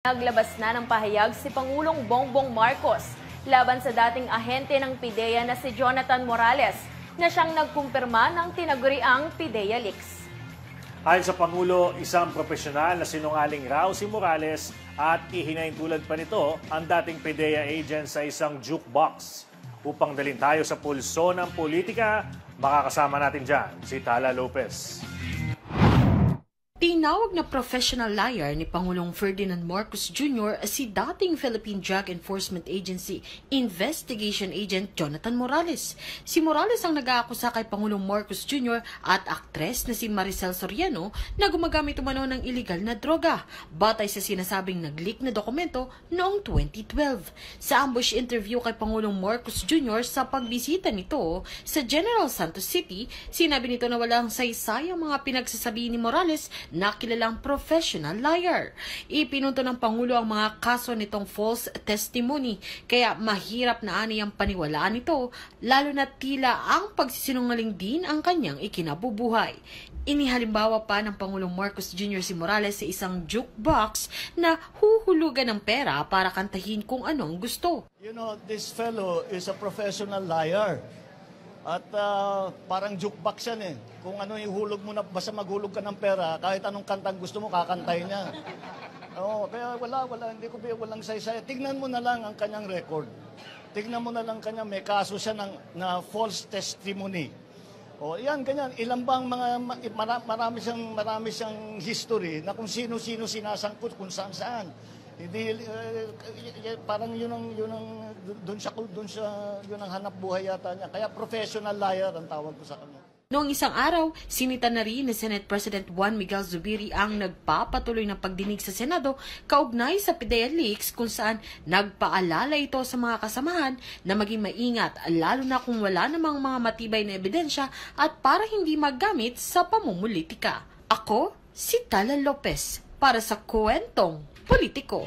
Naglabas na ng pahayag si Pangulong Bongbong Marcos laban sa dating ahente ng PIDEA na si Jonathan Morales na siyang nagkumpirma ng tinaguriang PIDEA leaks. Ayon sa Pangulo, isang profesional na sinungaling raw si Morales at ihinaintulad pa nito ang dating PIDEA agent sa isang jukebox. Upang dalhin tayo sa pulso ng politika, makakasama natin dyan si Tala Lopez. Tinawag na professional liar ni Pangulong Ferdinand Marcos Jr. si dating Philippine Drug Enforcement Agency Investigation Agent Jonathan Morales. Si Morales ang nag-aakusa kay Pangulong Marcos Jr. at aktres na si Maricel Soriano na gumagamit umano ng iligal na droga, batay sa sinasabing nag-leak na dokumento noong 2012. Sa ambush interview kay Pangulong Marcos Jr. sa pagbisita nito sa General Santos City, sinabi nito na walang saysay ang mga pinagsasabi ni Morales na kilalang professional liar. Ipinunto ng Pangulo ang mga kaso nitong false testimony, kaya mahirap na ani ang paniwalaan nito, lalo na tila ang pagsisinungaling din ang kanyang ikinabubuhay. Inihalimbawa pa ng Pangulong Marcos Jr. si Morales sa isang jukebox na huhulugan ng pera para kantahin kung ano ang gusto. You know, this fellow is a professional liar. At parang jukebox yan eh. Kung ano ihulog mo na, basta maghulog ka ng pera, kahit anong kantang gusto mo, kakantay niya. Kaya hindi ko walang saysay. Tignan mo na lang ang kanyang record. Tignan mo na lang kanya, may kaso siya na false testimony. Yan, ganyan. Ilan bang marami siyang history na kung sino-sino sinasangkot, kung saan-saan. Hindi parang yun ang hanap buhay yata niya. Kaya professional liar ang tawag ko sa kanya. Noong isang araw, sinita na rin ni Senate President Juan Miguel Zubiri ang nagpapatuloy ng pagdinig sa Senado kaugnay sa PIDEA leaks, kung saan nagpaalala ito sa mga kasamahan na maging maingat, lalo na kung wala namang mga matibay na ebidensya at para hindi magamit sa pamumulitika. Ako, si Tala Lopez, para sa Kwentong Politiko.